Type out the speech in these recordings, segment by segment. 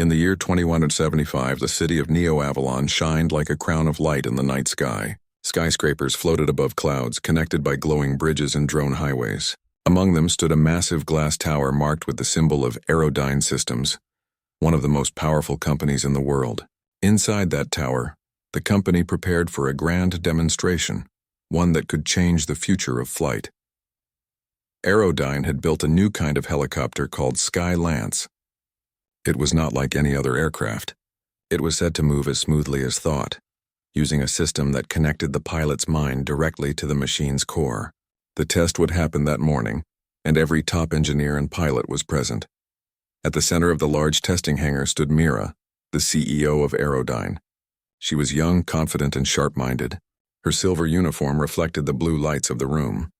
In the year 2175, the city of Neo-Avalon shined like a crown of light in the night sky. Skyscrapers floated above clouds, connected by glowing bridges and drone highways. Among them stood a massive glass tower marked with the symbol of Aerodyne Systems, one of the most powerful companies in the world. Inside that tower, the company prepared for a grand demonstration, one that could change the future of flight. Aerodyne had built a new kind of helicopter called Sky Lance. It was not like any other aircraft. It was said to move as smoothly as thought, using a system that connected the pilot's mind directly to the machine's core. The test would happen that morning, and every top engineer and pilot was present. At the center of the large testing hangar stood Mira, the CEO of Aerodyne. She was young, confident, and sharp-minded. Her silver uniform reflected the blue lights of the room.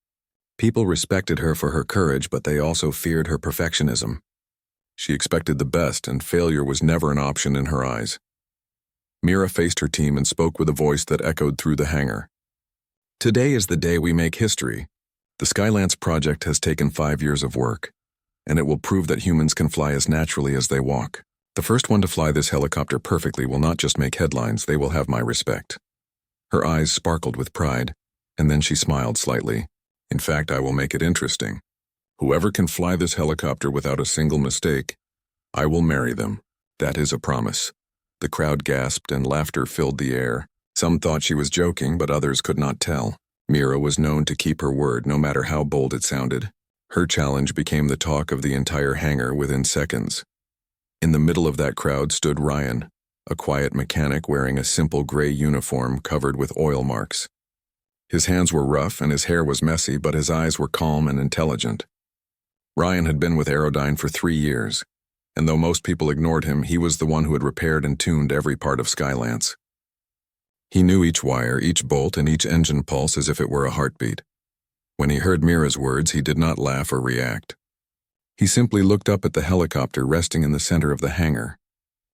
People respected her for her courage, but they also feared her perfectionism. She expected the best, and failure was never an option in her eyes. Mira faced her team and spoke with a voice that echoed through the hangar. Today is the day we make history. The Skylance project has taken 5 years of work, and it will prove that humans can fly as naturally as they walk. The first one to fly this helicopter perfectly will not just make headlines, they will have my respect. Her eyes sparkled with pride, and then she smiled slightly. In fact, I will make it interesting. Whoever can fly this helicopter without a single mistake, I will marry them. That is a promise. The crowd gasped and laughter filled the air. Some thought she was joking, but others could not tell. Mira was known to keep her word, no matter how bold it sounded. Her challenge became the talk of the entire hangar within seconds. In the middle of that crowd stood Ryan, a quiet mechanic wearing a simple gray uniform covered with oil marks. His hands were rough and his hair was messy, but his eyes were calm and intelligent. Ryan had been with Aerodyne for 3 years, and though most people ignored him, he was the one who had repaired and tuned every part of Skylance. He knew each wire, each bolt, and each engine pulse as if it were a heartbeat. When he heard Mira's words, he did not laugh or react. He simply looked up at the helicopter resting in the center of the hangar.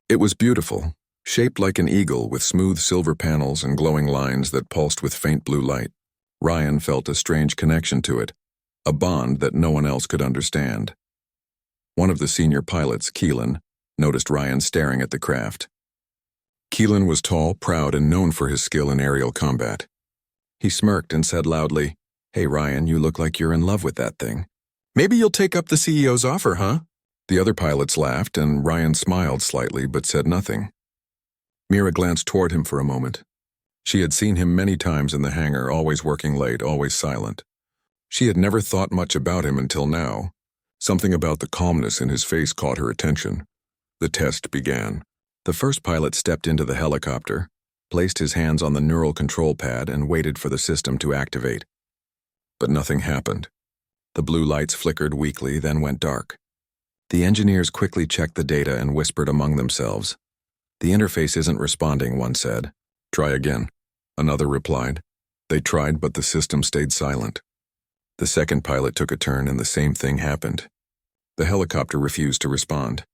It was beautiful, shaped like an eagle with smooth silver panels and glowing lines that pulsed with faint blue light. Ryan felt a strange connection to it, a bond that no one else could understand. One of the senior pilots, Keelan, noticed Ryan staring at the craft. Keelan was tall, proud, and known for his skill in aerial combat. He smirked and said loudly, "Hey Ryan, you look like you're in love with that thing. Maybe you'll take up the CEO's offer, huh?" The other pilots laughed, and Ryan smiled slightly but said nothing. Mira glanced toward him for a moment. She had seen him many times in the hangar, always working late, always silent. She had never thought much about him until now. Something about the calmness in his face caught her attention. The test began. The first pilot stepped into the helicopter, placed his hands on the neural control pad, and waited for the system to activate. But nothing happened. The blue lights flickered weakly, then went dark. The engineers quickly checked the data and whispered among themselves. "The interface isn't responding," one said. "Try again," another replied. They tried, but the system stayed silent. The second pilot took a turn, and the same thing happened. The helicopter refused to respond.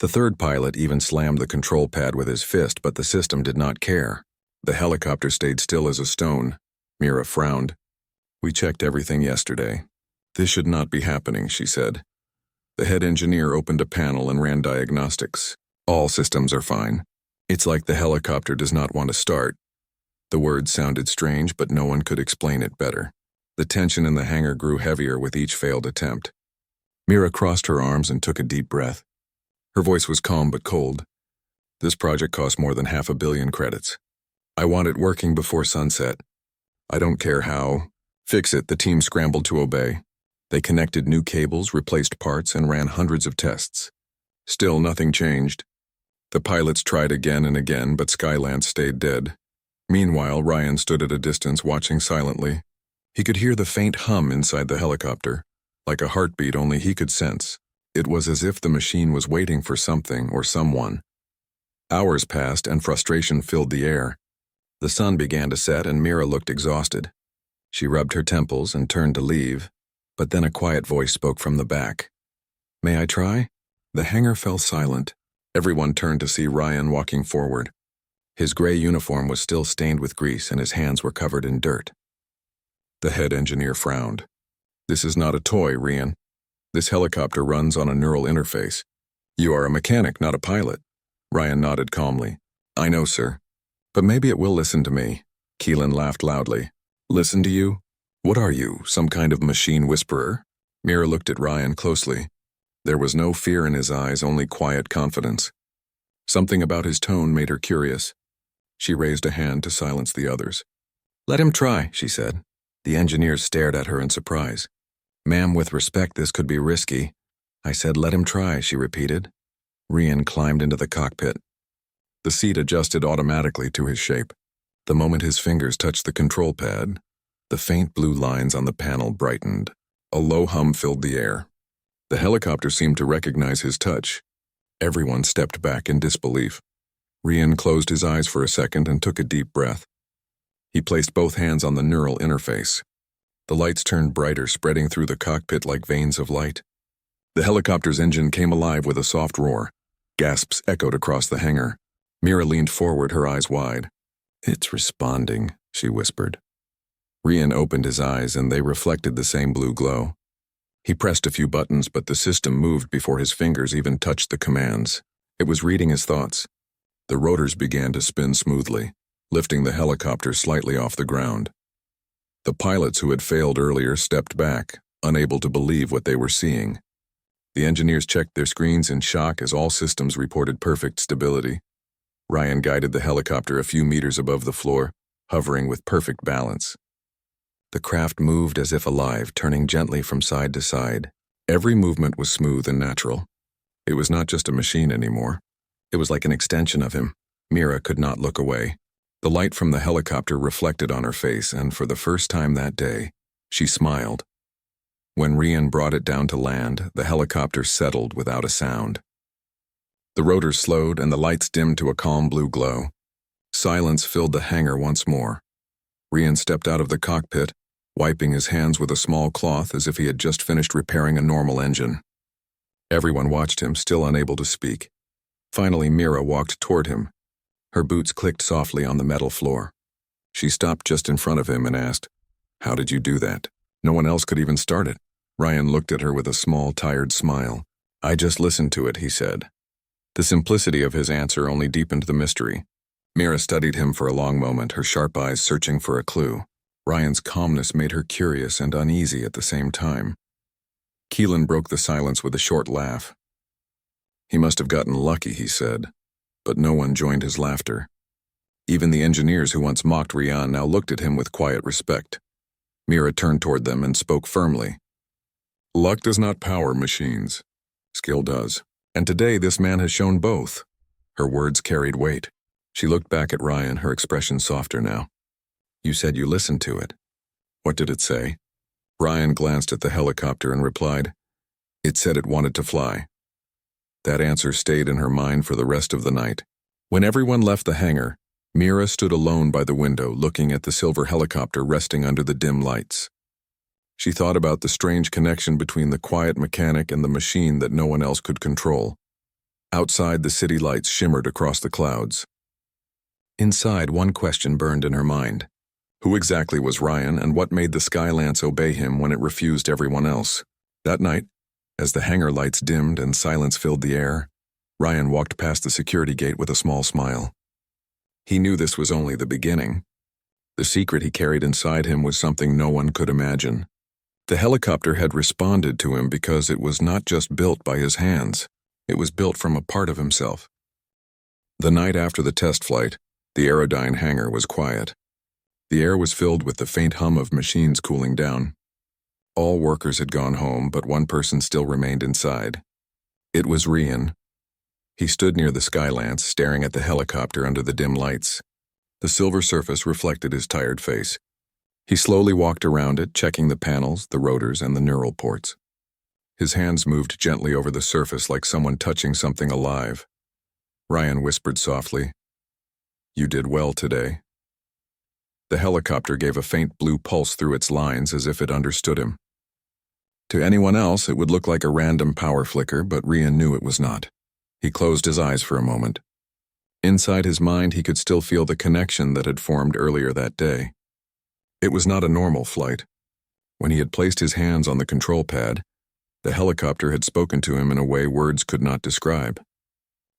The third pilot even slammed the control pad with his fist, but the system did not care. The helicopter stayed still as a stone. Mira frowned. "We checked everything yesterday. This should not be happening," she said. The head engineer opened a panel and ran diagnostics. "All systems are fine. It's like the helicopter does not want to start." The words sounded strange, but no one could explain it better. The tension in the hangar grew heavier with each failed attempt. Mira crossed her arms and took a deep breath. Her voice was calm but cold. "This project cost more than 500 million credits. I want it working before sunset. I don't care how. Fix it." The team scrambled to obey. They connected new cables, replaced parts, and ran hundreds of tests. Still, nothing changed. The pilots tried again and again, but Skylance stayed dead. Meanwhile, Ryan stood at a distance, watching silently. He could hear the faint hum inside the helicopter, like a heartbeat only he could sense. It was as if the machine was waiting for something or someone. Hours passed, and frustration filled the air. The sun began to set, and Mira looked exhausted. She rubbed her temples and turned to leave, but then a quiet voice spoke from the back. "May I try?" The hangar fell silent. Everyone turned to see Ryan walking forward. His gray uniform was still stained with grease, and his hands were covered in dirt. The head engineer frowned. "This is not a toy, Ryan. This helicopter runs on a neural interface. You are a mechanic, not a pilot. Ryan nodded calmly. I know, sir. But maybe it will listen to me. Keelan laughed loudly. Listen to you? What are you, some kind of machine whisperer? Mira looked at Ryan closely. There was no fear in his eyes, only quiet confidence. Something about his tone made her curious. She raised a hand to silence the others. Let him try, she said. The engineers stared at her in surprise. Ma'am, with respect, this could be risky. I said let him try, she repeated. Ryan climbed into the cockpit. The seat adjusted automatically to his shape. The moment his fingers touched the control pad, the faint blue lines on the panel brightened. A low hum filled the air. The helicopter seemed to recognize his touch. Everyone stepped back in disbelief. Ryan closed his eyes for a second and took a deep breath. He placed both hands on the neural interface. The lights turned brighter, spreading through the cockpit like veins of light. The helicopter's engine came alive with a soft roar. Gasps echoed across the hangar. Mira leaned forward, her eyes wide. It's responding, she whispered. Ryan opened his eyes and they reflected the same blue glow. He pressed a few buttons, but the system moved before his fingers even touched the commands. It was reading his thoughts. The rotors began to spin smoothly, lifting the helicopter slightly off the ground. The pilots who had failed earlier stepped back, unable to believe what they were seeing. The engineers checked their screens in shock as all systems reported perfect stability. Ryan guided the helicopter a few meters above the floor, hovering with perfect balance. The craft moved as if alive, turning gently from side to side. Every movement was smooth and natural. It was not just a machine anymore. It was like an extension of him. Mira could not look away. The light from the helicopter reflected on her face, and for the first time that day, she smiled. When Ryan brought it down to land, the helicopter settled without a sound. The rotors slowed and the lights dimmed to a calm blue glow. Silence filled the hangar once more. Ryan stepped out of the cockpit, wiping his hands with a small cloth as if he had just finished repairing a normal engine. Everyone watched him, still unable to speak. Finally, Mira walked toward him. Her boots clicked softly on the metal floor. She stopped just in front of him and asked, How did you do that? No one else could even start it. Ryan looked at her with a small, tired smile. I just listened to it, he said. The simplicity of his answer only deepened the mystery. Mira studied him for a long moment, her sharp eyes searching for a clue. Ryan's calmness made her curious and uneasy at the same time. Keelan broke the silence with a short laugh. He must have gotten lucky, he said, but no one joined his laughter. Even the engineers who once mocked Ryan now looked at him with quiet respect. Mira turned toward them and spoke firmly. Luck does not power machines. Skill does. And today this man has shown both. Her words carried weight. She looked back at Ryan, her expression softer now. You said you listened to it. What did it say? Ryan glanced at the helicopter and replied, It said it wanted to fly. That answer stayed in her mind for the rest of the night. When everyone left the hangar, Mira stood alone by the window, looking at the silver helicopter resting under the dim lights. She thought about the strange connection between the quiet mechanic and the machine that no one else could control. Outside, the city lights shimmered across the clouds. Inside, one question burned in her mind. Who exactly was Ryan, and what made the Skylance obey him when it refused everyone else? That night, as the hangar lights dimmed and silence filled the air, Ryan walked past the security gate with a small smile. He knew this was only the beginning. The secret he carried inside him was something no one could imagine. The helicopter had responded to him because it was not just built by his hands. It was built from a part of himself. The night after the test flight, the Aerodyne hangar was quiet. The air was filled with the faint hum of machines cooling down. All workers had gone home, but one person still remained inside. It was Ryan. He stood near the Skylance, staring at the helicopter under the dim lights. The silver surface reflected his tired face. He slowly walked around it, checking the panels, the rotors, and the neural ports. His hands moved gently over the surface like someone touching something alive. Ryan whispered softly, You did well today. The helicopter gave a faint blue pulse through its lines as if it understood him. To anyone else, it would look like a random power flicker, but Ryan knew it was not. He closed his eyes for a moment. Inside his mind, he could still feel the connection that had formed earlier that day. It was not a normal flight. When he had placed his hands on the control pad, the helicopter had spoken to him in a way words could not describe.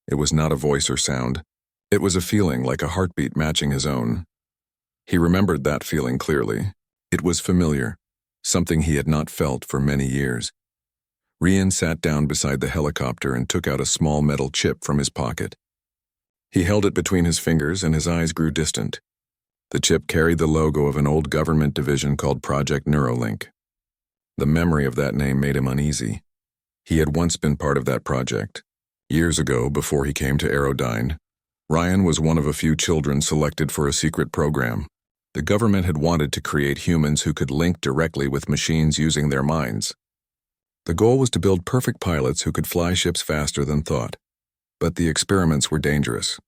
It was not a voice or sound. It was a feeling like a heartbeat matching his own. He remembered that feeling clearly. It was familiar, something he had not felt for many years. Rian sat down beside the helicopter and took out a small metal chip from his pocket. He held it between his fingers and his eyes grew distant. The chip carried the logo of an old government division called Project Neuralink. The memory of that name made him uneasy. He had once been part of that project. Years ago, before he came to Aerodyne, Ryan was one of a few children selected for a secret program. The government had wanted to create humans who could link directly with machines using their minds. The goal was to build perfect pilots who could fly ships faster than thought. But the experiments were dangerous.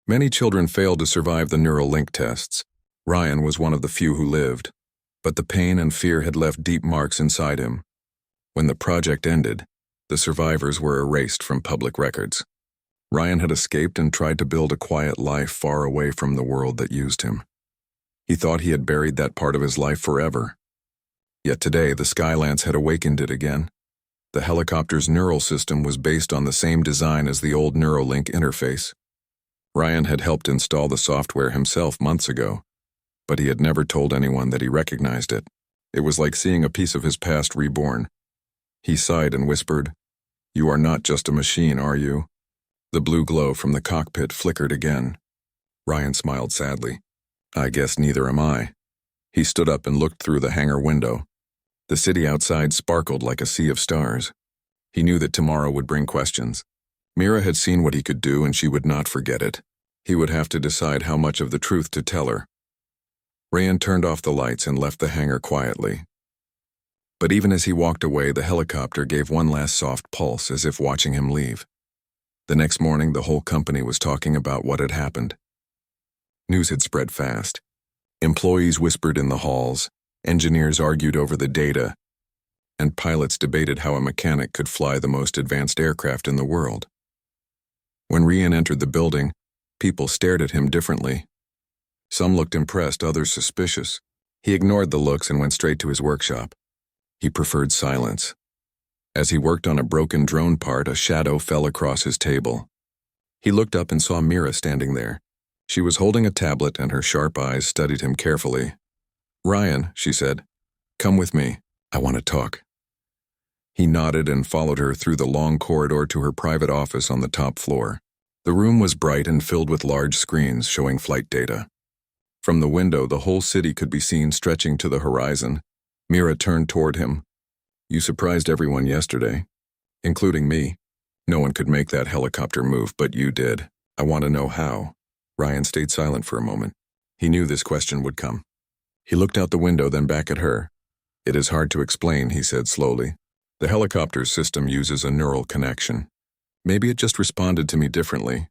Many children failed to survive the neural link tests. Ryan was one of the few who lived, but the pain and fear had left deep marks inside him. When the project ended, the survivors were erased from public records. Ryan had escaped and tried to build a quiet life far away from the world that used him. He thought he had buried that part of his life forever. Yet today, the Skylance had awakened it again. The helicopter's neural system was based on the same design as the old Neuralink interface. Ryan had helped install the software himself months ago, but he had never told anyone that he recognized it. It was like seeing a piece of his past reborn. He sighed and whispered, "You are not just a machine, are you?" The blue glow from the cockpit flickered again. Ryan smiled sadly. "I guess neither am I." He stood up and looked through the hangar window. The city outside sparkled like a sea of stars. He knew that tomorrow would bring questions. Mira had seen what he could do and she would not forget it. He would have to decide how much of the truth to tell her. Ryan turned off the lights and left the hangar quietly. But even as he walked away, the helicopter gave one last soft pulse as if watching him leave. The next morning, the whole company was talking about what had happened. News had spread fast. Employees whispered in the halls, engineers argued over the data, and pilots debated how a mechanic could fly the most advanced aircraft in the world. When Rian entered the building, people stared at him differently. Some looked impressed, others suspicious. He ignored the looks and went straight to his workshop. He preferred silence. As he worked on a broken drone part, a shadow fell across his table. He looked up and saw Mira standing there. She was holding a tablet and her sharp eyes studied him carefully. "Ryan," she said, "come with me. I want to talk." He nodded and followed her through the long corridor to her private office on the top floor. The room was bright and filled with large screens showing flight data. From the window, the whole city could be seen stretching to the horizon. Mira turned toward him. "You surprised everyone yesterday, including me. No one could make that helicopter move, but you did. I want to know how." Ryan stayed silent for a moment. He knew this question would come. He looked out the window, then back at her. "It is hard to explain," he said slowly. "The helicopter's system uses a neural connection. Maybe it just responded to me differently."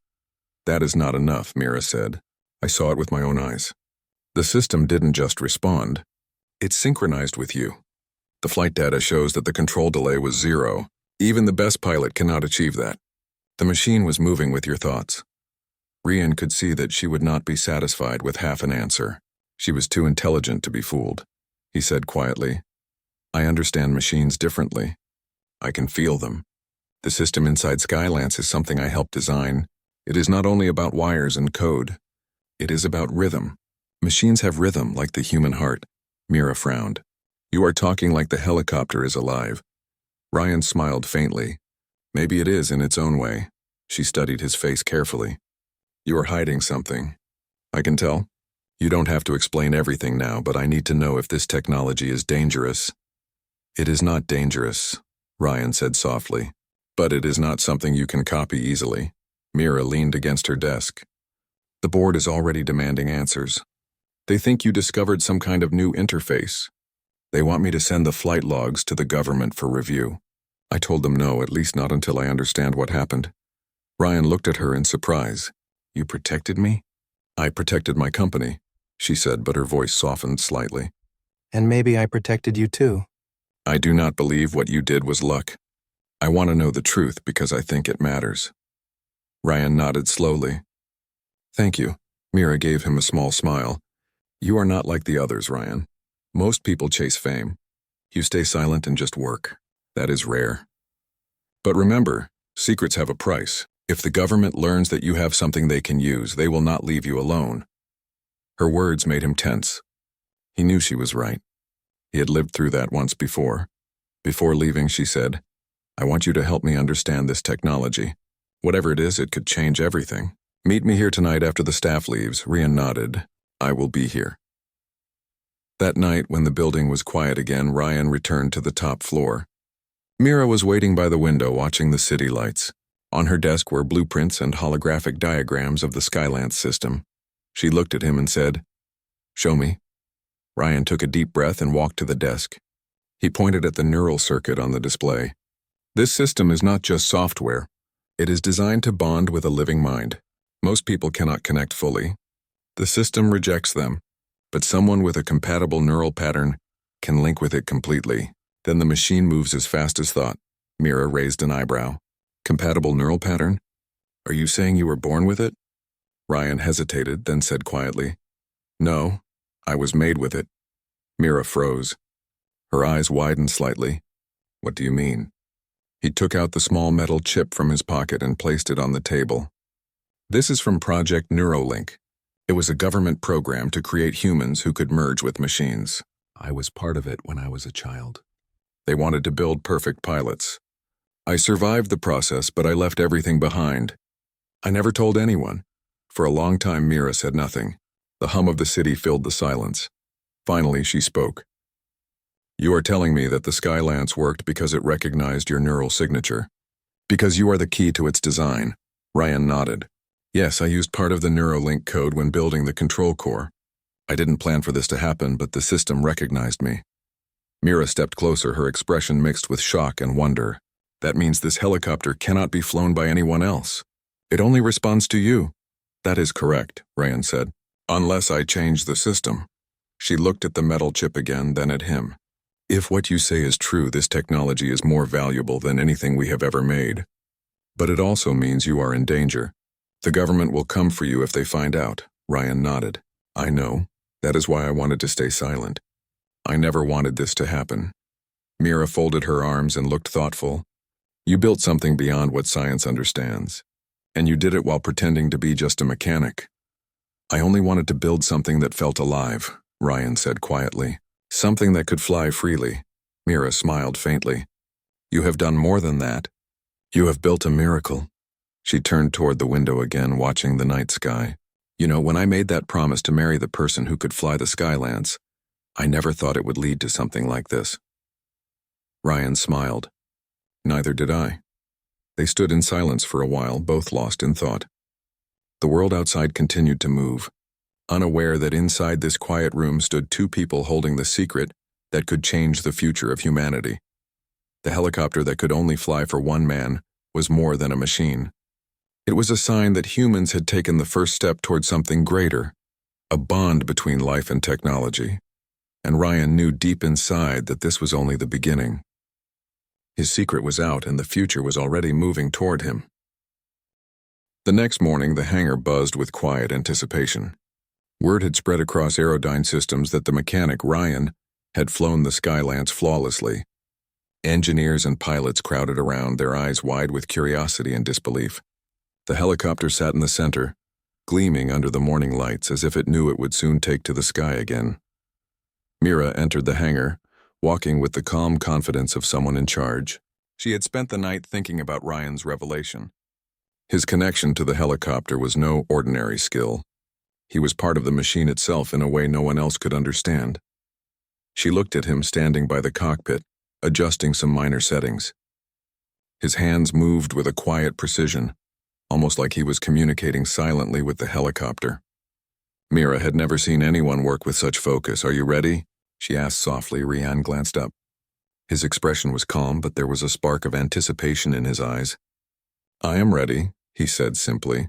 "That is not enough," Mira said. "I saw it with my own eyes. The system didn't just respond. It synchronized with you. The flight data shows that the control delay was 0. Even the best pilot cannot achieve that. The machine was moving with your thoughts." Rian could see that she would not be satisfied with half an answer. She was too intelligent to be fooled. He said quietly, "I understand machines differently. I can feel them. The system inside Skylance is something I helped design. It is not only about wires and code. It is about rhythm. Machines have rhythm like the human heart." Mira frowned. "You are talking like the helicopter is alive." Ryan smiled faintly. "Maybe it is in its own way." She studied his face carefully. "You are hiding something. I can tell. You don't have to explain everything now, but I need to know if this technology is dangerous." "It is not dangerous," Ryan said softly, "but it is not something you can copy easily." Mira leaned against her desk. "The board is already demanding answers. They think you discovered some kind of new interface. They want me to send the flight logs to the government for review." I told them no, at least not until I understand what happened. Ryan looked at her in surprise. "You protected me?" "I protected my company," she said, but her voice softened slightly. "And maybe I protected you too." "I do not believe what you did was luck. I want to know the truth because I think it matters." Ryan nodded slowly. "Thank you." Mira gave him a small smile. "You are not like the others, Ryan. Most people chase fame. You stay silent and just work. That is rare. But remember, secrets have a price. If the government learns that you have something they can use, they will not leave you alone. Her words made him tense. He knew she was right. He had lived through that once before. Before leaving, she said, "I want you to help me understand this technology. Whatever it is, it could change everything. Meet me here tonight after the staff leaves." Rian nodded. "I will be here." That night, when the building was quiet again, Ryan returned to the top floor. Mira was waiting by the window watching the city lights. On her desk were blueprints and holographic diagrams of the Skylance system. She looked at him and said, "Show me." Ryan took a deep breath and walked to the desk. He pointed at the neural circuit on the display. "This system is not just software. It is designed to bond with a living mind. Most people cannot connect fully. The system rejects them, but someone with a compatible neural pattern can link with it completely. Then the machine moves as fast as thought." Mira raised an eyebrow. "Compatible neural pattern? Are you saying you were born with it?" Ryan hesitated, then said quietly, "No, I was made with it." Mira froze. Her eyes widened slightly. "What do you mean?" He took out the small metal chip from his pocket and placed it on the table. "This is from Project Neuralink. It was a government program to create humans who could merge with machines. I was part of it when I was a child. They wanted to build perfect pilots. I survived the process, but I left everything behind. I never told anyone." For a long time, Mira said nothing. The hum of the city filled the silence. Finally, she spoke. "You are telling me that the Skylance worked because it recognized your neural signature? Because you are the key to its design?" Ryan nodded. "Yes, I used part of the Neuralink code when building the control core. I didn't plan for this to happen, but the system recognized me." Mira stepped closer, her expression mixed with shock and wonder. "That means this helicopter cannot be flown by anyone else. It only responds to you." "That is correct," Ryan said. "Unless I change the system." She looked at the metal chip again, then at him. "If what you say is true, this technology is more valuable than anything we have ever made. But it also means you are in danger. The government will come for you if they find out." Ryan nodded. "I know. That is why I wanted to stay silent. I never wanted this to happen." Mira folded her arms and looked thoughtful. "You built something beyond what science understands. And you did it while pretending to be just a mechanic." "I only wanted to build something that felt alive," Ryan said quietly. "Something that could fly freely." Mira smiled faintly. "You have done more than that. You have built a miracle." She turned toward the window again, watching the night sky. "You know, when I made that promise to marry the person who could fly the Skylance, I never thought it would lead to something like this." Ryan smiled. "Neither did I." They stood in silence for a while, both lost in thought. The world outside continued to move, unaware that inside this quiet room stood two people holding the secret that could change the future of humanity. The helicopter that could only fly for one man was more than a machine. It was a sign that humans had taken the first step toward something greater, a bond between life and technology. And Ryan knew deep inside that this was only the beginning. His secret was out and the future was already moving toward him. The next morning, the hangar buzzed with quiet anticipation. Word had spread across Aerodyne Systems that the mechanic, Ryan, had flown the Skylance flawlessly. Engineers and pilots crowded around, their eyes wide with curiosity and disbelief. The helicopter sat in the center, gleaming under the morning lights as if it knew it would soon take to the sky again. Mira entered the hangar, walking with the calm confidence of someone in charge. She had spent the night thinking about Ryan's revelation. His connection to the helicopter was no ordinary skill. He was part of the machine itself in a way no one else could understand. She looked at him standing by the cockpit, adjusting some minor settings. His hands moved with a quiet precision, almost like he was communicating silently with the helicopter. Mira had never seen anyone work with such focus. "Are you ready?" she asked softly. Ryan glanced up. His expression was calm, but there was a spark of anticipation in his eyes. "I am ready," he said simply.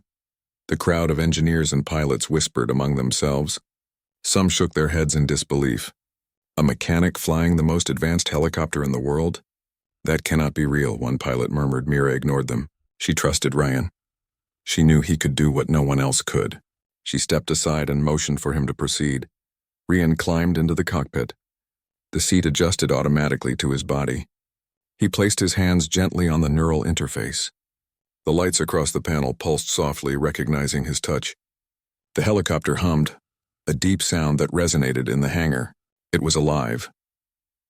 The crowd of engineers and pilots whispered among themselves. Some shook their heads in disbelief. A mechanic flying the most advanced helicopter in the world? "That cannot be real," one pilot murmured. Mira ignored them. She trusted Ryan. She knew he could do what no one else could. She stepped aside and motioned for him to proceed. Ryan climbed into the cockpit. The seat adjusted automatically to his body. He placed his hands gently on the neural interface. The lights across the panel pulsed softly, recognizing his touch. The helicopter hummed, a deep sound that resonated in the hangar. It was alive.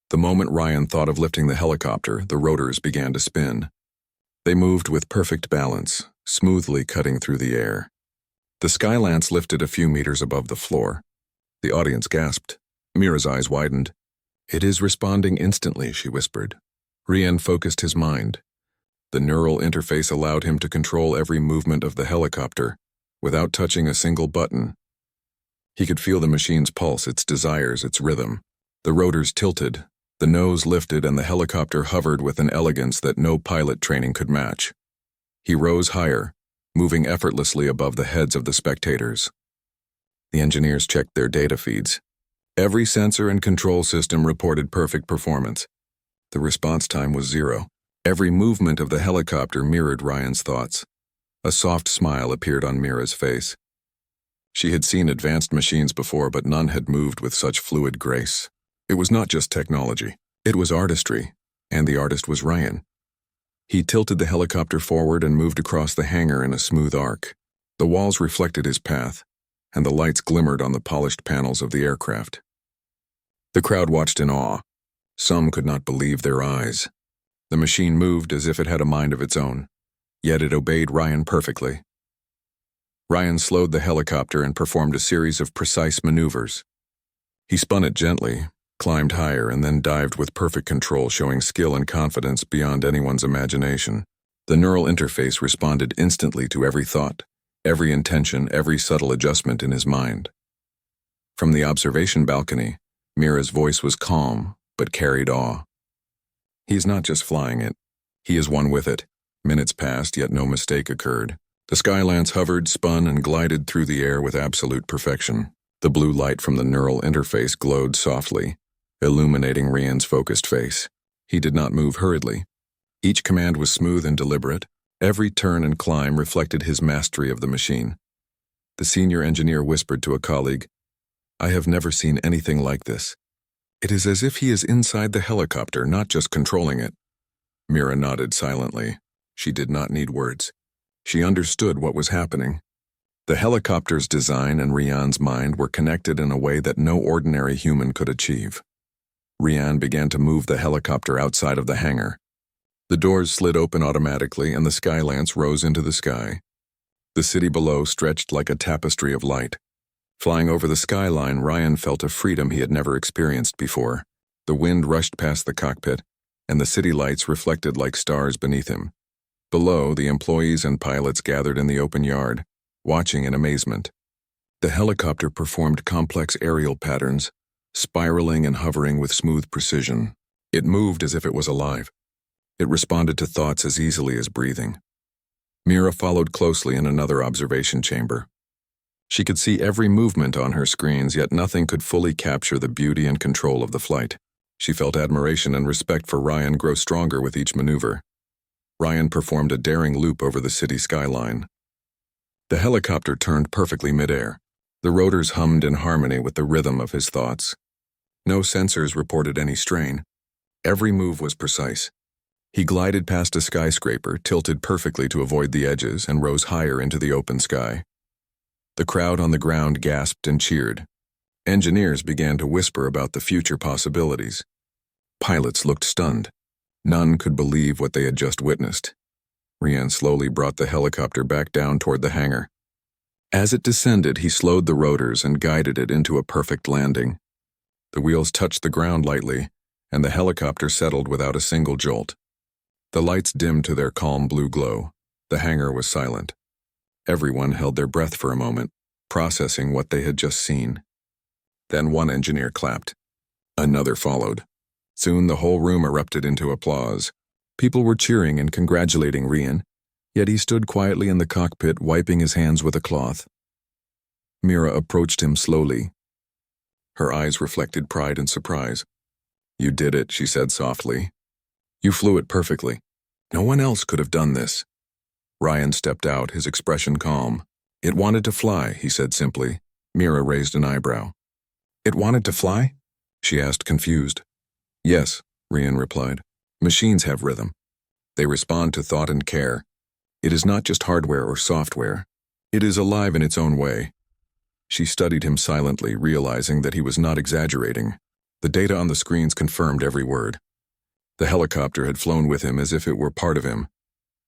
The moment Ryan thought of lifting the helicopter, the rotors began to spin. They moved with perfect balance, smoothly cutting through the air. The skylance lifted a few meters above the floor. The audience gasped. Mira's eyes widened. "It is responding instantly," she whispered. Ryan focused his mind. The neural interface allowed him to control every movement of the helicopter, without touching a single button. He could feel the machine's pulse, its desires, its rhythm. The rotors tilted, the nose lifted, and the helicopter hovered with an elegance that no pilot training could match. He rose higher, moving effortlessly above the heads of the spectators. The engineers checked their data feeds. Every sensor and control system reported perfect performance. The response time was 0. Every movement of the helicopter mirrored Ryan's thoughts. A soft smile appeared on Mira's face. She had seen advanced machines before, but none had moved with such fluid grace. It was not just technology. It was artistry, and the artist was Ryan. He tilted the helicopter forward and moved across the hangar in a smooth arc. The walls reflected his path, and the lights glimmered on the polished panels of the aircraft. The crowd watched in awe. Some could not believe their eyes. The machine moved as if it had a mind of its own, yet it obeyed Ryan perfectly. Ryan slowed the helicopter and performed a series of precise maneuvers. He spun it gently, climbed higher, and then dived with perfect control, showing skill and confidence beyond anyone's imagination. The neural interface responded instantly to every thought, every intention, every subtle adjustment in his mind. From the observation balcony, Mira's voice was calm, but carried awe. "He's not just flying it. He is one with it." Minutes passed, yet no mistake occurred. The skylance hovered, spun, and glided through the air with absolute perfection. The blue light from the neural interface glowed softly, illuminating Ryan's focused face. He did not move hurriedly. Each command was smooth and deliberate. Every turn and climb reflected his mastery of the machine. The senior engineer whispered to a colleague, "I have never seen anything like this. It is as if he is inside the helicopter, not just controlling it." Mira nodded silently. She did not need words. She understood what was happening. The helicopter's design and Ryan's mind were connected in a way that no ordinary human could achieve. Ryan began to move the helicopter outside of the hangar. The doors slid open automatically and the skylance rose into the sky. The city below stretched like a tapestry of light. Flying over the skyline, Ryan felt a freedom he had never experienced before. The wind rushed past the cockpit, and the city lights reflected like stars beneath him. Below, the employees and pilots gathered in the open yard, watching in amazement. The helicopter performed complex aerial patterns, spiraling and hovering with smooth precision. It moved as if it was alive. It responded to thoughts as easily as breathing. Mira followed closely in another observation chamber. She could see every movement on her screens, yet nothing could fully capture the beauty and control of the flight. She felt admiration and respect for Ryan grow stronger with each maneuver. Ryan performed a daring loop over the city skyline. The helicopter turned perfectly midair. The rotors hummed in harmony with the rhythm of his thoughts. No sensors reported any strain. Every move was precise. He glided past a skyscraper, tilted perfectly to avoid the edges, and rose higher into the open sky. The crowd on the ground gasped and cheered. Engineers began to whisper about the future possibilities. Pilots looked stunned. None could believe what they had just witnessed. Ryan slowly brought the helicopter back down toward the hangar. As it descended, he slowed the rotors and guided it into a perfect landing. The wheels touched the ground lightly, and the helicopter settled without a single jolt. The lights dimmed to their calm blue glow. The hangar was silent. Everyone held their breath for a moment, processing what they had just seen. Then one engineer clapped. Another followed. Soon the whole room erupted into applause. People were cheering and congratulating Ryan, yet he stood quietly in the cockpit, wiping his hands with a cloth. Mira approached him slowly. Her eyes reflected pride and surprise. "You did it," she said softly. "You flew it perfectly. No one else could have done this." Ryan stepped out, his expression calm. "It wanted to fly," he said simply. Mira raised an eyebrow. "It wanted to fly?" she asked, confused. "Yes," Ryan replied. "Machines have rhythm. They respond to thought and care. It is not just hardware or software. It is alive in its own way. She studied him silently, realizing that he was not exaggerating. The data on the screens confirmed every word. The helicopter had flown with him as if it were part of him.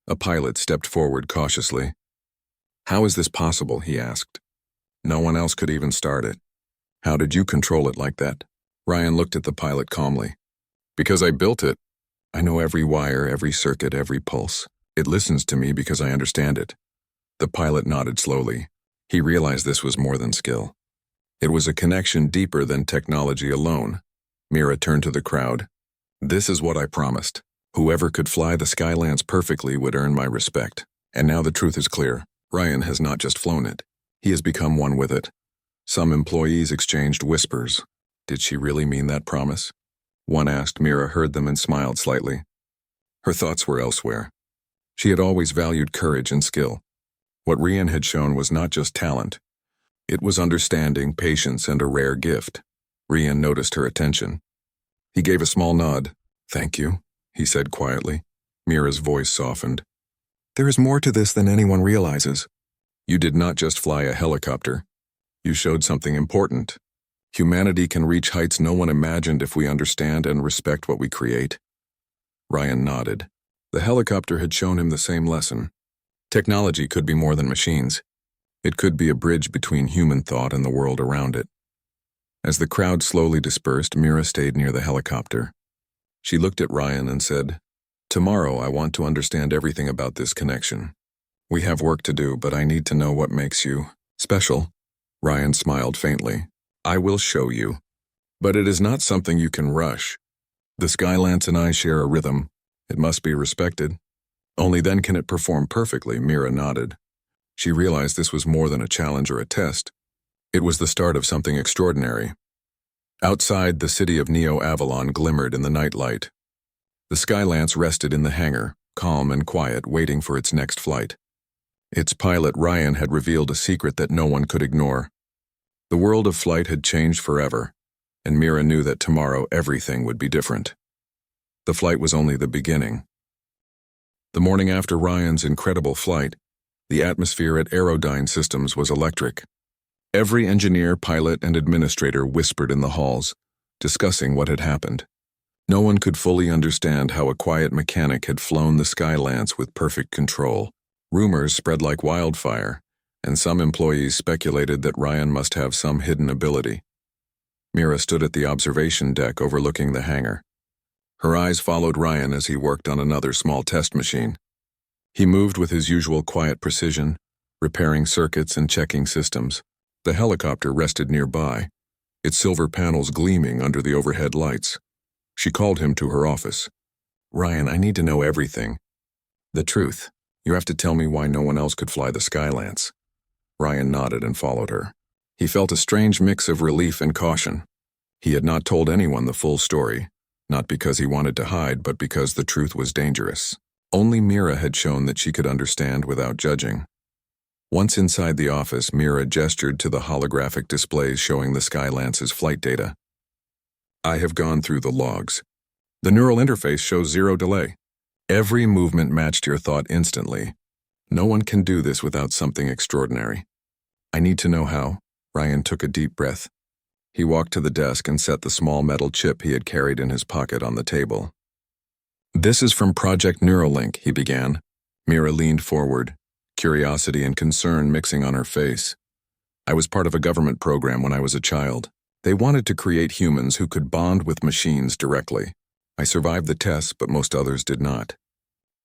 A pilot stepped forward cautiously. "How is this possible?" he asked. "No one else could even start it." "How did you control it like that?" Ryan looked at the pilot calmly. "Because I built it. I know every wire, every circuit, every pulse. It listens to me because I understand it." The pilot nodded slowly. He realized this was more than skill. It was a connection deeper than technology alone. Mira turned to the crowd. "This is what I promised. Whoever could fly the Skylance perfectly would earn my respect. And now the truth is clear. Ryan has not just flown it. He has become one with it." Some employees exchanged whispers. Did she really mean that promise? One asked. Mira heard them and smiled slightly. Her thoughts were elsewhere. She had always valued courage and skill. What Ryan had shown was not just talent. It was understanding, patience, and a rare gift. Ryan noticed her attention. He gave a small nod. "Thank you," he said quietly. Mira's voice softened. "There is more to this than anyone realizes. You did not just fly a helicopter. You showed something important. Humanity can reach heights no one imagined if we understand and respect what we create." Ryan nodded. The helicopter had shown him the same lesson. Technology could be more than machines. It could be a bridge between human thought and the world around it. As the crowd slowly dispersed, Mira stayed near the helicopter. She looked at Ryan and said, "Tomorrow I want to understand everything about this connection. We have work to do, but I need to know what makes you special." Ryan smiled faintly. "I will show you. But it is not something you can rush. The Skylance and I share a rhythm. It must be respected. Only then can it perform perfectly." Mira nodded. She realized this was more than a challenge or a test. It was the start of something extraordinary. Outside, the city of Neo Avalon glimmered in the night light. The Skylance rested in the hangar, calm and quiet, waiting for its next flight. Its pilot, Ryan, had revealed a secret that no one could ignore. The world of flight had changed forever, and Mira knew that tomorrow everything would be different. The flight was only the beginning. The morning after Ryan's incredible flight, the atmosphere at Aerodyne Systems was electric. Every engineer, pilot, and administrator whispered in the halls, discussing what had happened. No one could fully understand how a quiet mechanic had flown the Skylance with perfect control. Rumors spread like wildfire, and some employees speculated that Ryan must have some hidden ability. Mira stood at the observation deck overlooking the hangar. Her eyes followed Ryan as he worked on another small test machine. He moved with his usual quiet precision, repairing circuits and checking systems. The helicopter rested nearby, its silver panels gleaming under the overhead lights. She called him to her office. "Ryan, I need to know everything. The truth. You have to tell me why no one else could fly the Skylance." Ryan nodded and followed her. He felt a strange mix of relief and caution. He had not told anyone the full story, not because he wanted to hide, but because the truth was dangerous. Only Mira had shown that she could understand without judging. Once inside the office, Mira gestured to the holographic displays showing the Skylance's flight data. "I have gone through the logs. The neural interface shows zero delay. Every movement matched your thought instantly. No one can do this without something extraordinary. I need to know how." Ryan took a deep breath. He walked to the desk and set the small metal chip he had carried in his pocket on the table. "This is from Project Neuralink," he began. Mira leaned forward, curiosity and concern mixing on her face. "I was part of a government program when I was a child. They wanted to create humans who could bond with machines directly. I survived the tests, but most others did not.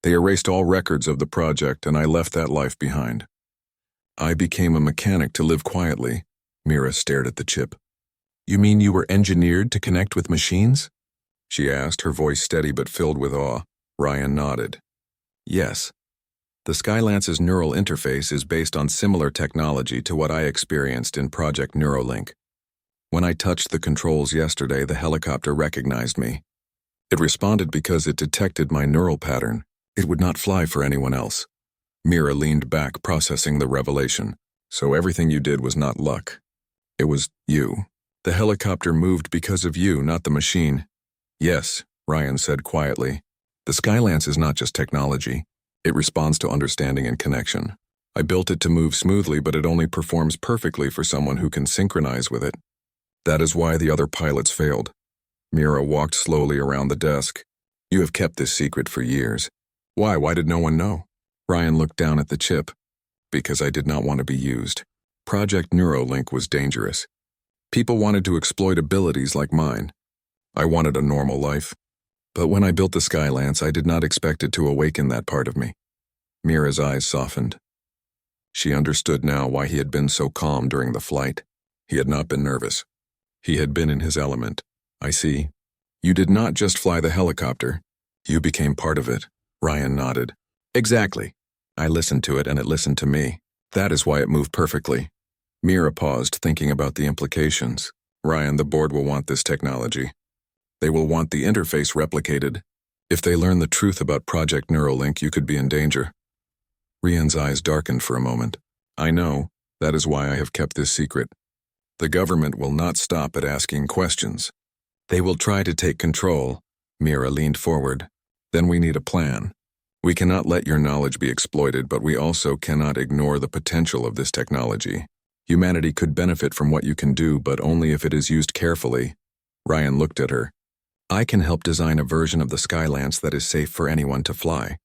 They erased all records of the project, and I left that life behind. I became a mechanic to live quietly." Mira stared at the chip. "You mean you were engineered to connect with machines?" she asked, her voice steady but filled with awe. Ryan nodded. "Yes. The Skylance's neural interface is based on similar technology to what I experienced in Project Neuralink. When I touched the controls yesterday, the helicopter recognized me. It responded because it detected my neural pattern. It would not fly for anyone else." Mira leaned back, processing the revelation. "So everything you did was not luck. It was you. The helicopter moved because of you, not the machine." "Yes," Ryan said quietly. "The Skylance is not just technology. It responds to understanding and connection. I built it to move smoothly, but it only performs perfectly for someone who can synchronize with it. That is why the other pilots failed. Mira walked slowly around the desk. You have kept this secret for years. Why? Why did no one know? Ryan looked down at the chip. Because I did not want to be used. Project Neuralink was dangerous. People wanted to exploit abilities like mine. I wanted a normal life. But when I built the Skylance, I did not expect it to awaken that part of me. Mira's eyes softened. She understood now why he had been so calm during the flight. He had not been nervous. He had been in his element. I see. You did not just fly the helicopter. You became part of it. Ryan nodded. Exactly. I listened to it and it listened to me. That is why it moved perfectly. Mira paused, thinking about the implications. Ryan, the board will want this technology. They will want the interface replicated. If they learn the truth about Project Neuralink, you could be in danger. Ryan's eyes darkened for a moment. I know. That is why I have kept this secret. The government will not stop at asking questions. They will try to take control. Mira leaned forward. Then we need a plan. We cannot let your knowledge be exploited, but we also cannot ignore the potential of this technology. Humanity could benefit from what you can do, but only if it is used carefully. Ryan looked at her. I can help design a version of the Skylance that is safe for anyone to fly.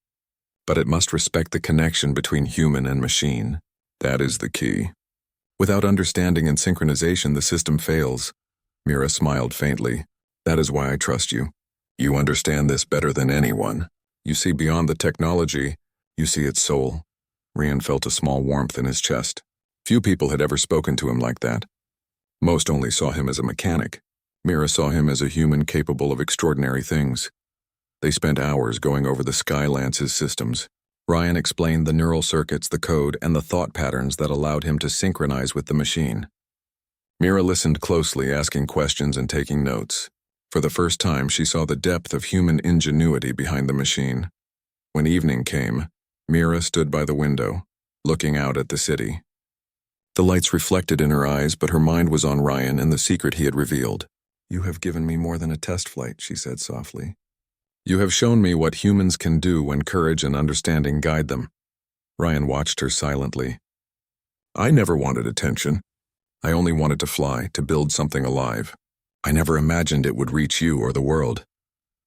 But it must respect the connection between human and machine. That is the key. Without understanding and synchronization, the system fails. Mira smiled faintly. That is why I trust you. You understand this better than anyone. You see beyond the technology, you see its soul. Ryan felt a small warmth in his chest. Few people had ever spoken to him like that. Most only saw him as a mechanic. Mira saw him as a human capable of extraordinary things. They spent hours going over the Skylance's systems. Ryan explained the neural circuits, the code, and the thought patterns that allowed him to synchronize with the machine. Mira listened closely, asking questions and taking notes. For the first time, she saw the depth of human ingenuity behind the machine. When evening came, Mira stood by the window, looking out at the city. The lights reflected in her eyes, but her mind was on Ryan and the secret he had revealed. You have given me more than a test flight, she said softly. You have shown me what humans can do when courage and understanding guide them. Ryan watched her silently. I never wanted attention. I only wanted to fly, to build something alive. I never imagined it would reach you or the world.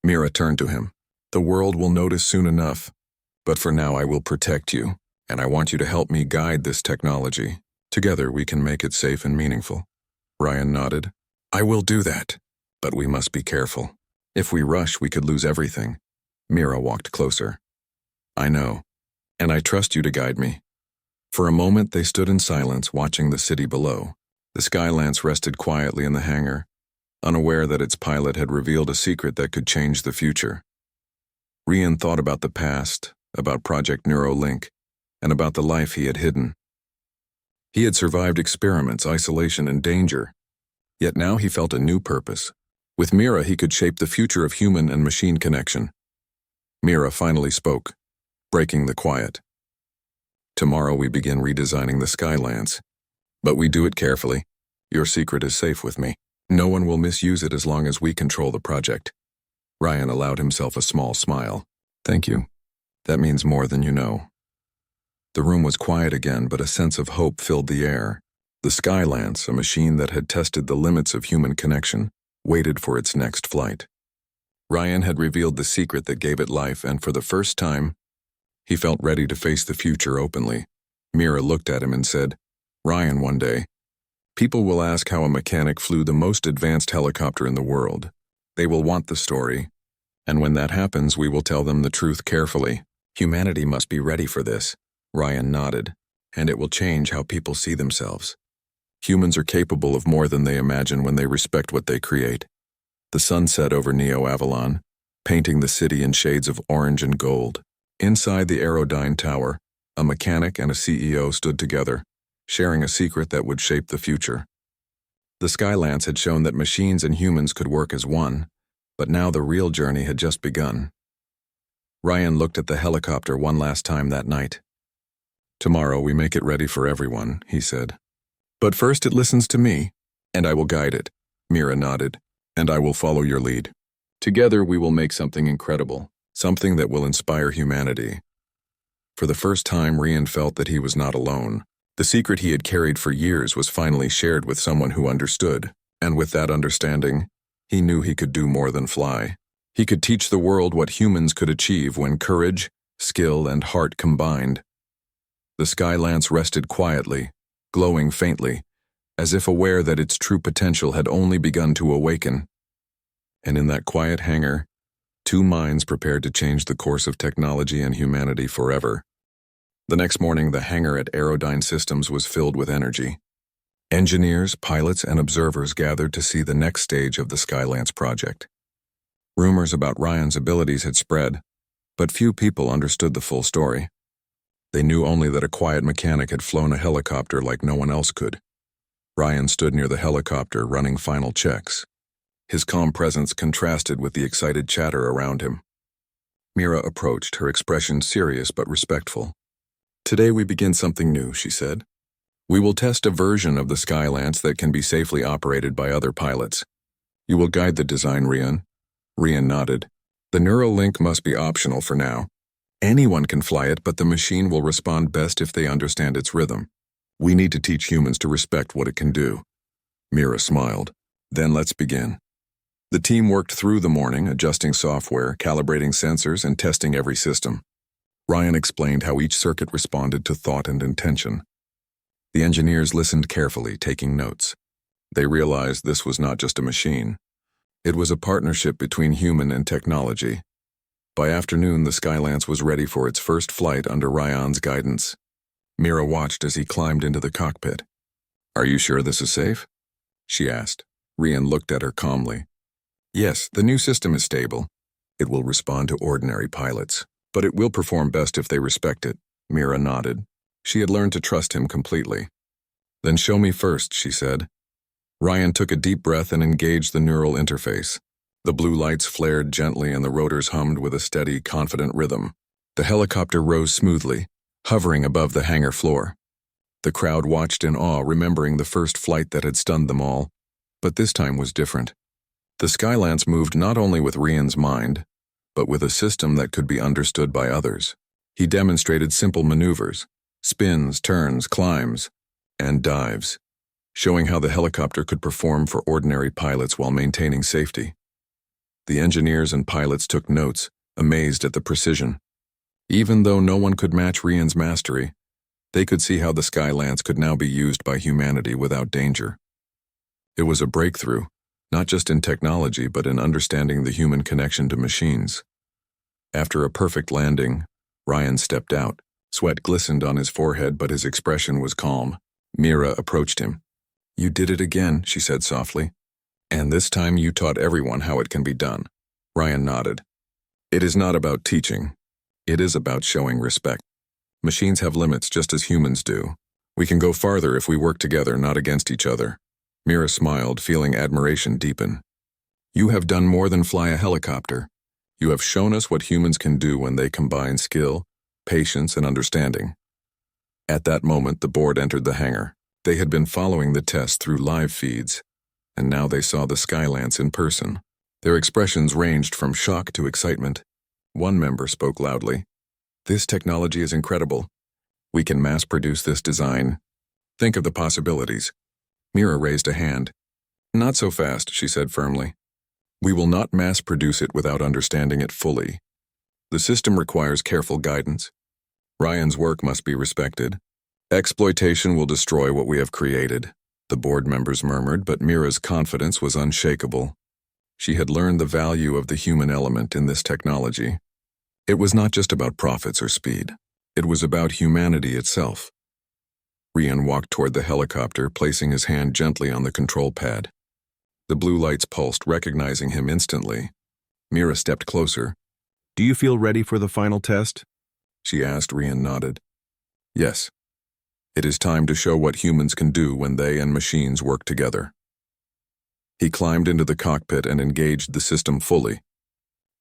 Mira turned to him. The world will notice soon enough. But for now I will protect you, and I want you to help me guide this technology. Together we can make it safe and meaningful. Ryan nodded. I will do that, but we must be careful. If we rush, we could lose everything. Mira walked closer. I know, and I trust you to guide me. For a moment they stood in silence, watching the city below. The Skylance rested quietly in the hangar, unaware that its pilot had revealed a secret that could change the future. Ryan thought about the past, about Project Neuralink, and about the life he had hidden. He had survived experiments, isolation, and danger. Yet now he felt a new purpose. With Mira, he could shape the future of human and machine connection. Mira finally spoke, breaking the quiet. Tomorrow we begin redesigning the Skylance. But we do it carefully. Your secret is safe with me. No one will misuse it as long as we control the project. Ryan allowed himself a small smile. Thank you. That means more than you know. The room was quiet again, but a sense of hope filled the air. The Skylance, a machine that had tested the limits of human connection, waited for its next flight. Ryan had revealed the secret that gave it life, and for the first time, he felt ready to face the future openly. Mira looked at him and said, Ryan, one day, people will ask how a mechanic flew the most advanced helicopter in the world. They will want the story, and when that happens, we will tell them the truth carefully. Humanity must be ready for this. Ryan nodded, and it will change how people see themselves. Humans are capable of more than they imagine when they respect what they create. The sun set over Neo Avalon, painting the city in shades of orange and gold. Inside the Aerodyne Tower, a mechanic and a CEO stood together, sharing a secret that would shape the future. The Skylance had shown that machines and humans could work as one, but now the real journey had just begun. Ryan looked at the helicopter one last time that night. Tomorrow we make it ready for everyone, he said. But first it listens to me, and I will guide it. Mira nodded, and I will follow your lead. Together we will make something incredible, something that will inspire humanity. For the first time, Rian felt that he was not alone. The secret he had carried for years was finally shared with someone who understood, and with that understanding, he knew he could do more than fly. He could teach the world what humans could achieve when courage, skill, and heart combined. The Sky Lance rested quietly, glowing faintly, as if aware that its true potential had only begun to awaken. And in that quiet hangar, two minds prepared to change the course of technology and humanity forever. The next morning, the hangar at Aerodyne Systems was filled with energy. Engineers, pilots, and observers gathered to see the next stage of the Skylance project. Rumors about Ryan's abilities had spread, but few people understood the full story. They knew only that a quiet mechanic had flown a helicopter like no one else could. Ryan stood near the helicopter, running final checks. His calm presence contrasted with the excited chatter around him. Mira approached, her expression serious but respectful. "Today we begin something new," she said. "We will test a version of the Skylance that can be safely operated by other pilots. You will guide the design, Rian." Rian nodded. "The neural link must be optional for now. Anyone can fly it, but the machine will respond best if they understand its rhythm. We need to teach humans to respect what it can do." Mira smiled. "Then let's begin." The team worked through the morning, adjusting software, calibrating sensors, and testing every system. Ryan explained how each circuit responded to thought and intention. The engineers listened carefully, taking notes. They realized this was not just a machine. It was a partnership between human and technology. By afternoon, the Skylance was ready for its first flight under Ryan's guidance. Mira watched as he climbed into the cockpit. "Are you sure this is safe?" she asked. Rian looked at her calmly. "Yes, the new system is stable. It will respond to ordinary pilots, but it will perform best if they respect it." Mira nodded. She had learned to trust him completely. "Then show me first," she said. Ryan took a deep breath and engaged the neural interface. The blue lights flared gently and the rotors hummed with a steady, confident rhythm. The helicopter rose smoothly, hovering above the hangar floor. The crowd watched in awe, remembering the first flight that had stunned them all. But this time was different. The Skylance moved not only with Rian's mind, but with a system that could be understood by others. He demonstrated simple maneuvers, spins, turns, climbs, and dives, showing how the helicopter could perform for ordinary pilots while maintaining safety. The engineers and pilots took notes, amazed at the precision. Even though no one could match Rian's mastery, they could see how the Skylance could now be used by humanity without danger. It was a breakthrough, not just in technology but in understanding the human connection to machines. After a perfect landing, Ryan stepped out. Sweat glistened on his forehead, but his expression was calm. Mira approached him. "You did it again," she said softly. "And this time you taught everyone how it can be done." Ryan nodded. "It is not about teaching. It is about showing respect. Machines have limits just as humans do. We can go farther if we work together, not against each other." Mira smiled, feeling admiration deepen. "You have done more than fly a helicopter. You have shown us what humans can do when they combine skill, patience, and understanding." At that moment, the board entered the hangar. They had been following the test through live feeds, and now they saw the Skylance in person. Their expressions ranged from shock to excitement. One member spoke loudly. "This technology is incredible. We can mass-produce this design. Think of the possibilities." Mira raised a hand. "Not so fast," she said firmly. "We will not mass-produce it without understanding it fully. The system requires careful guidance. Ryan's work must be respected. Exploitation will destroy what we have created." The board members murmured, but Mira's confidence was unshakable. She had learned the value of the human element in this technology. It was not just about profits or speed. It was about humanity itself. Rian walked toward the helicopter, placing his hand gently on the control pad. The blue lights pulsed, recognizing him instantly. Mira stepped closer. "Do you feel ready for the final test?" she asked. Rian nodded. "Yes. It is time to show what humans can do when they and machines work together." He climbed into the cockpit and engaged the system fully.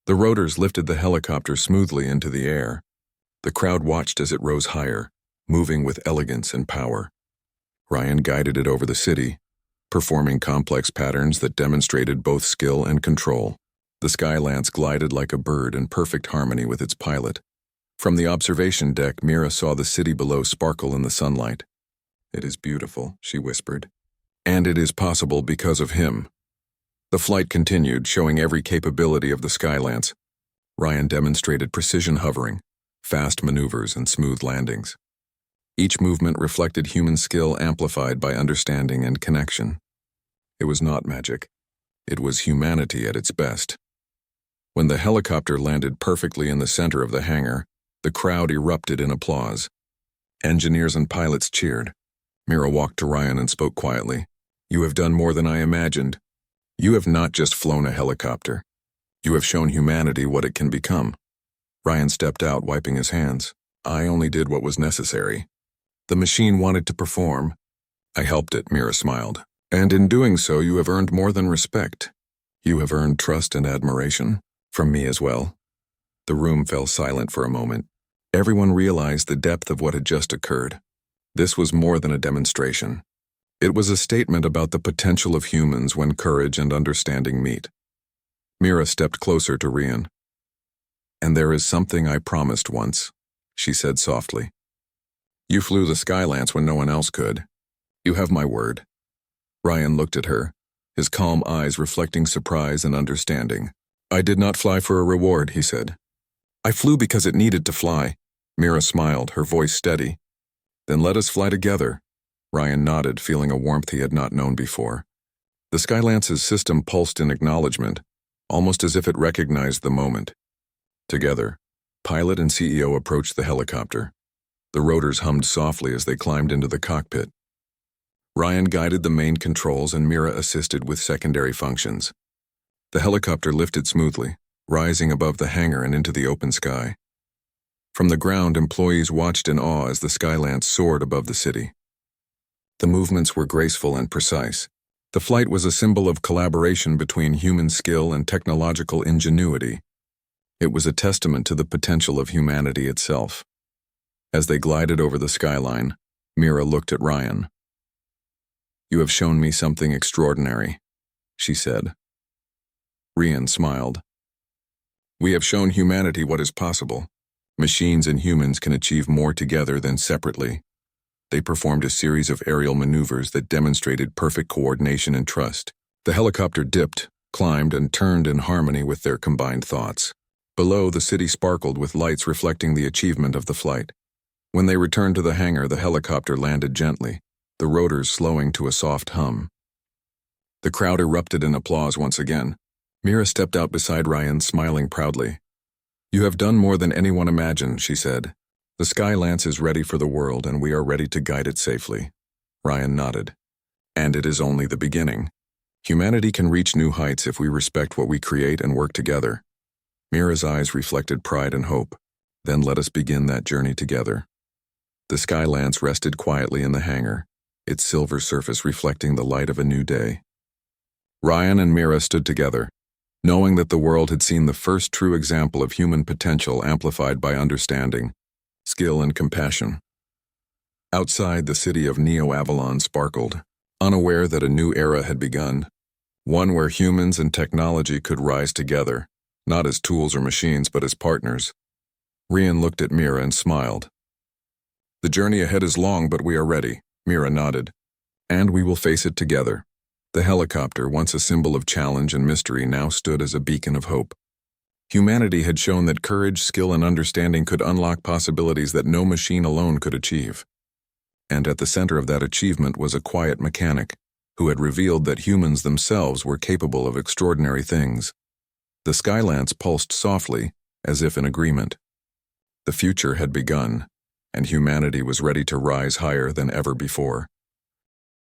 The rotors lifted the helicopter smoothly into the air. The crowd watched as it rose higher, moving with elegance and power. Ryan guided it over the city, performing complex patterns that demonstrated both skill and control. The Skylance glided like a bird in perfect harmony with its pilot. From the observation deck, Mira saw the city below sparkle in the sunlight. "It is beautiful," she whispered. "And it is possible because of him." The flight continued, showing every capability of the Skylance. Ryan demonstrated precision hovering, fast maneuvers, and smooth landings. Each movement reflected human skill amplified by understanding and connection. It was not magic. It was humanity at its best. When the helicopter landed perfectly in the center of the hangar, the crowd erupted in applause. Engineers and pilots cheered. Mira walked to Ryan and spoke quietly. "You have done more than I imagined. You have not just flown a helicopter. You have shown humanity what it can become." Ryan stepped out, wiping his hands. "I only did what was necessary. The machine wanted to perform. I helped it," Mira smiled. "And in doing so, you have earned more than respect. You have earned trust and admiration. From me as well." The room fell silent for a moment. Everyone realized the depth of what had just occurred. This was more than a demonstration. It was a statement about the potential of humans when courage and understanding meet. Mira stepped closer to Ryan. "And there is something I promised once," she said softly. "You flew the Skylance when no one else could. You have my word." Ryan looked at her, his calm eyes reflecting surprise and understanding. "I did not fly for a reward," he said. "I flew because it needed to fly." Mira smiled, her voice steady. "Then let us fly together." Ryan nodded, feeling a warmth he had not known before. The Skylance's system pulsed in acknowledgement, almost as if it recognized the moment. Together, pilot and CEO approached the helicopter. The rotors hummed softly as they climbed into the cockpit. Ryan guided the main controls and Mira assisted with secondary functions. The helicopter lifted smoothly, rising above the hangar and into the open sky. From the ground, employees watched in awe as the Skylance soared above the city. The movements were graceful and precise. The flight was a symbol of collaboration between human skill and technological ingenuity. It was a testament to the potential of humanity itself. As they glided over the skyline, Mira looked at Ryan. "You have shown me something extraordinary," she said. Ryan smiled. "We have shown humanity what is possible. Machines and humans can achieve more together than separately." They performed a series of aerial maneuvers that demonstrated perfect coordination and trust. The helicopter dipped, climbed, and turned in harmony with their combined thoughts. Below, the city sparkled with lights reflecting the achievement of the flight. When they returned to the hangar, the helicopter landed gently, the rotors slowing to a soft hum. The crowd erupted in applause once again. Mira stepped out beside Ryan, smiling proudly. "You have done more than anyone imagined," she said. "The Skylance is ready for the world, and we are ready to guide it safely." Ryan nodded. "And it is only the beginning. Humanity can reach new heights if we respect what we create and work together." Mira's eyes reflected pride and hope. "Then let us begin that journey together." The Skylance rested quietly in the hangar, its silver surface reflecting the light of a new day. Ryan and Mira stood together, knowing that the world had seen the first true example of human potential amplified by understanding, skill, and compassion. Outside, the city of Neo-Avalon sparkled, unaware that a new era had begun, one where humans and technology could rise together, not as tools or machines, but as partners. Ryan looked at Mira and smiled. "The journey ahead is long, but we are ready," Mira nodded. "And we will face it together." The helicopter, once a symbol of challenge and mystery, now stood as a beacon of hope. Humanity had shown that courage, skill, and understanding could unlock possibilities that no machine alone could achieve. And at the center of that achievement was a quiet mechanic, who had revealed that humans themselves were capable of extraordinary things. The Skylance pulsed softly, as if in agreement. The future had begun, and humanity was ready to rise higher than ever before.